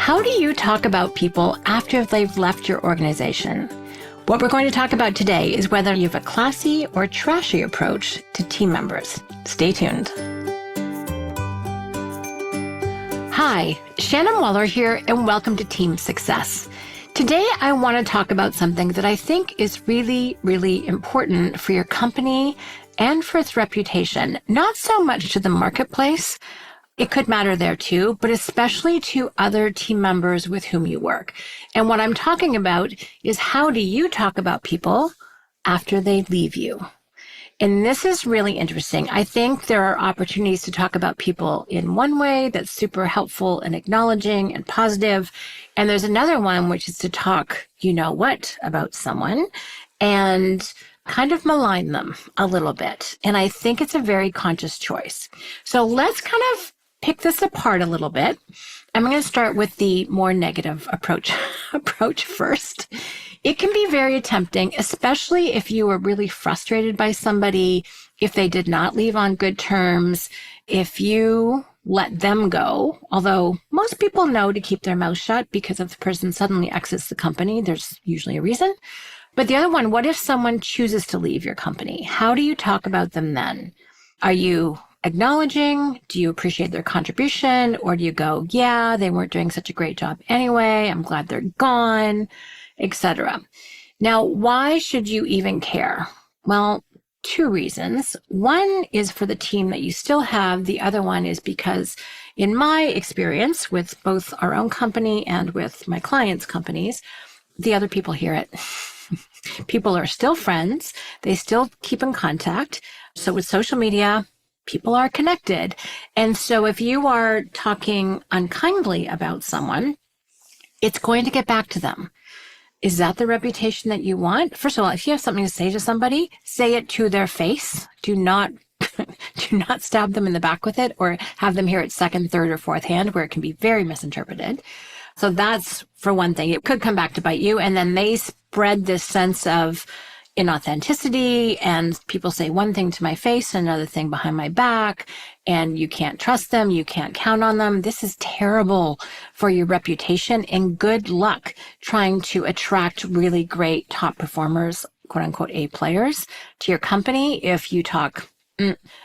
How do you talk about people after they've left your organization? What we're going to talk about today is whether you have a classy or trashy approach to team members. Stay tuned. Hi, Shannon Waller here, and welcome to Team Success. Today, I want to talk about something that I think is really, really important for your company and for its reputation, not so much to the marketplace. It could matter there too, but especially to other team members with whom you work. And what I'm talking about is how do you talk about people after they leave you? And this is really interesting. I think there are opportunities to talk about people in one way that's super helpful and acknowledging and positive. And there's another one, which is to talk, about someone and kind of malign them a little bit. And I think it's a very conscious choice. So let's kind of pick this apart a little bit. I'm going to start with the more negative approach first. It can be very tempting, especially if you were really frustrated by somebody, if they did not leave on good terms, if you let them go, although most people know to keep their mouth shut because if the person suddenly exits the company, there's usually a reason. But the other one, what if someone chooses to leave your company? How do you talk about them then? Are you acknowledging? Do you appreciate their contribution? Or do you go, yeah, they weren't doing such a great job anyway. I'm glad they're gone, etc. Now, why should you even care? Well, two reasons. One is for the team that you still have. The other one is because in my experience with both our own company and with my clients' companies, the other people hear it. People are still friends. They still keep in contact. So with social media, people are connected. And so if you are talking unkindly about someone, it's going to get back to them. Is that the reputation that you want? First of all, if you have something to say to somebody, say it to their face. Do not stab them in the back with it or have them hear it second, third, or fourth hand where it can be very misinterpreted. So that's for one thing. It could come back to bite you. And then they spread this sense of inauthenticity and people say one thing to my face, another thing behind my back, and you can't trust them. You can't count on them. This is terrible for your reputation and good luck trying to attract really great top performers, quote unquote, A players to your company if you talk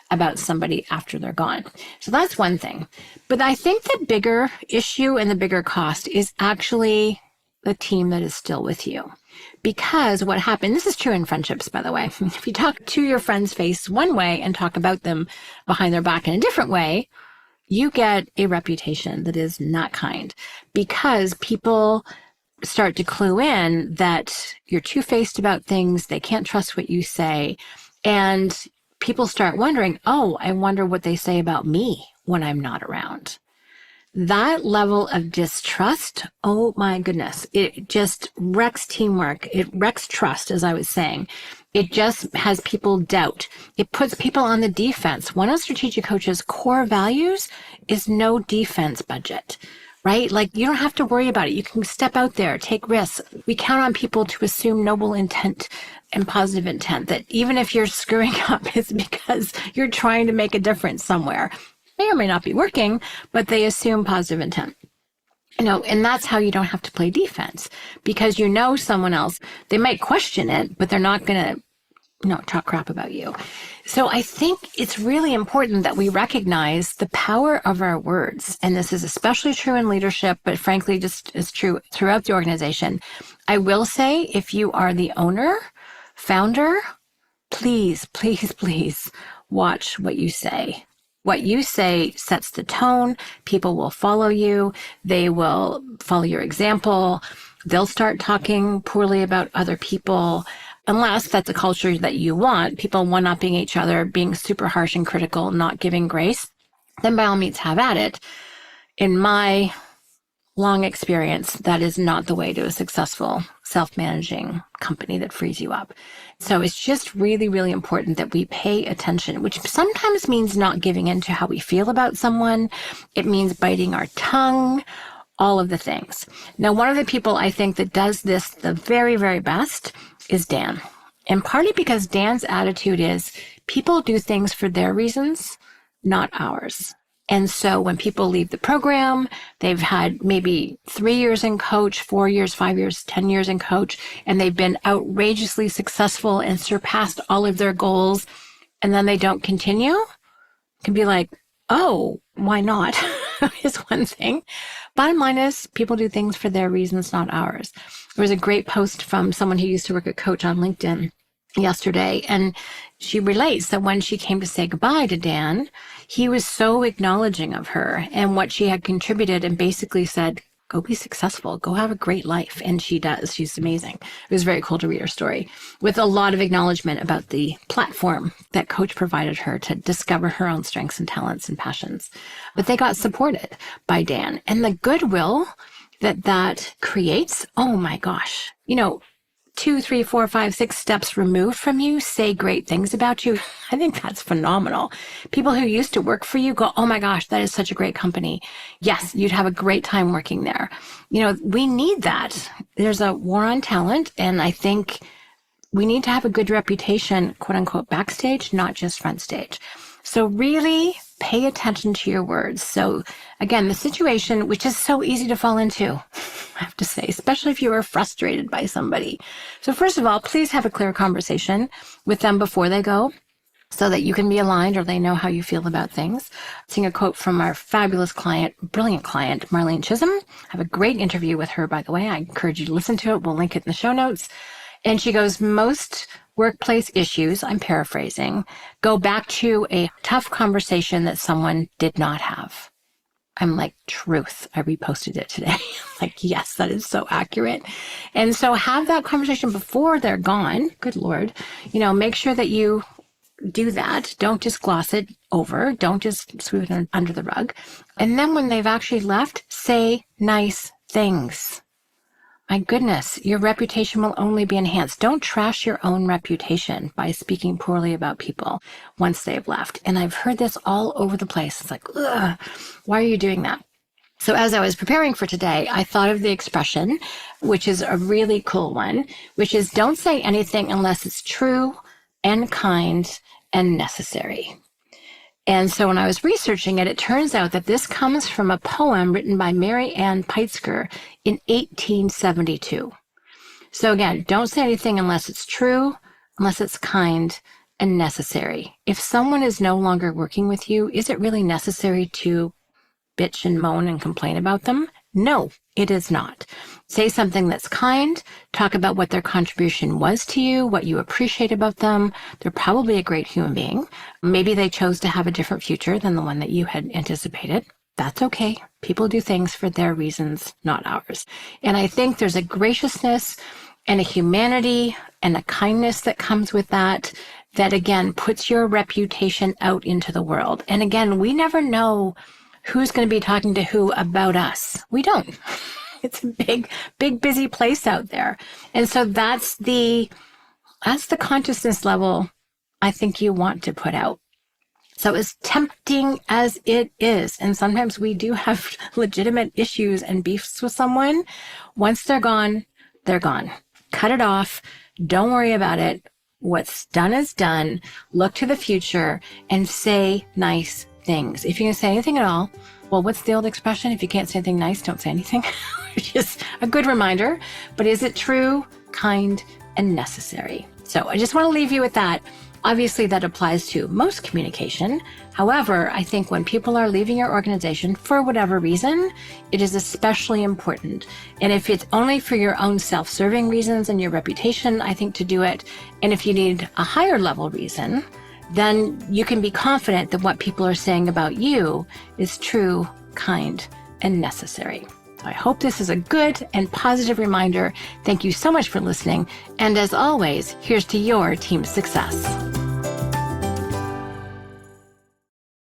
about somebody after they're gone. So that's one thing. But I think the bigger issue and the bigger cost is actually the team that is still with you. Because what happened, this is true in friendships, by the way. If you talk to your friend's face one way and talk about them behind their back in a different way, you get a reputation that is not kind because people start to clue in that you're two-faced about things. They can't trust what you say. And people start wondering, oh, I wonder what they say about me when I'm not around. That level of distrust, oh my goodness, it just wrecks teamwork. It wrecks trust, as I was saying. It just has people doubt. It puts people on the defense. One of Strategic Coach's core values is no defense budget, right? Like you don't have to worry about it. You can step out there, take risks. We count on people to assume noble intent and positive intent, that even if you're screwing up, it's because you're trying to make a difference somewhere. May or may not be working, but they assume positive intent. And that's how you don't have to play defense because someone else, they might question it, but they're not going to, talk crap about you. So I think it's really important that we recognize the power of our words. And this is especially true in leadership, but frankly, just is true throughout the organization. I will say, if you are the owner, founder, please, please, please watch what you say. What you say sets the tone. People will follow you. They will follow your example. They'll start talking poorly about other people, unless that's a culture that you want, people one-upping each other, being super harsh and critical, not giving grace. Then by all means, have at it. In my long experience, that is not the way to a successful self-managing company that frees you up. So it's just really, really important that we pay attention, which sometimes means not giving in to how we feel about someone. It means biting our tongue, all of the things. Now, one of the people I think that does this the very, very best is Dan. And partly because Dan's attitude is people do things for their reasons, not ours. And so when people leave the program, they've had maybe 3 years in coach, 4 years, 5 years, 10 years in coach, and they've been outrageously successful and surpassed all of their goals. And then they don't continue. It can be like, oh, why not? Is one thing. Bottom line is people do things for their reasons, not ours. There was a great post from someone who used to work at Coach on LinkedIn yesterday, and she relates that when she came to say goodbye to Dan, he was so acknowledging of her and what she had contributed and basically said, go be successful, go have a great life. And she does. She's amazing. It was very cool to read her story with a lot of acknowledgement about the platform that Coach provided her to discover her own strengths and talents and passions. But they got supported by Dan, and the goodwill that creates, oh my gosh, 2, 3, 4, 5, 6 steps removed from you say great things about you. I think that's phenomenal. People who used to work for you go, oh my gosh, that is such a great company. Yes, you'd have a great time working there. We need that. There's a war on talent, and I think we need to have a good reputation, quote unquote, backstage, not just front stage. So really pay attention to your words. So again, the situation, which is so easy to fall into, I have to say, especially if you are frustrated by somebody. So first of all, please have a clear conversation with them before they go so that you can be aligned or they know how you feel about things. Seeing a quote from our fabulous client, brilliant client, Marlene Chisholm. I have a great interview with her, by the way. I encourage you to listen to it. We'll link it in the show notes. And she goes, most workplace issues, I'm paraphrasing, go back to a tough conversation that someone did not have. I'm like, truth. I reposted it today. Like, yes, that is so accurate. And so have that conversation before they're gone. Good Lord. Make sure that you do that. Don't just gloss it over. Don't just sweep it under the rug. And then when they've actually left, say nice things. My goodness, your reputation will only be enhanced. Don't trash your own reputation by speaking poorly about people once they've left. And I've heard this all over the place. It's like, ugh, why are you doing that? So as I was preparing for today, I thought of the expression, which is a really cool one, which is don't say anything unless it's true and kind and necessary. And so when I was researching it, it turns out that this comes from a poem written by Mary Ann Peitzker in 1872. So again, don't say anything unless it's true, unless it's kind and necessary. If someone is no longer working with you, is it really necessary to bitch and moan and complain about them? No, it is not. Say something that's kind. Talk about what their contribution was to you, what you appreciate about them. They're probably a great human being. Maybe they chose to have a different future than the one that you had anticipated. That's okay. People do things for their reasons, not ours. And I think there's a graciousness and a humanity and a kindness that comes with that again, puts your reputation out into the world. And again, we never know who's going to be talking to who about us. We don't. It's a big, busy place out there. And so that's the consciousness level I think you want to put out. So as tempting as it is, and sometimes we do have legitimate issues and beefs with someone, once they're gone, they're gone. Cut it off. Don't worry about it. What's done is done. Look to the future and say nice things. If you can say anything at all, well, what's the old expression? If you can't say anything nice, don't say anything. Which is a good reminder. But is it true, kind, and necessary? So I just want to leave you with that. Obviously, that applies to most communication. However, I think when people are leaving your organization for whatever reason, it is especially important. And if it's only for your own self-serving reasons and your reputation, I think to do it. And if you need a higher level reason, then you can be confident that what people are saying about you is true, kind, and necessary. I hope this is a good and positive reminder. Thank you so much for listening. And as always, here's to your team's success.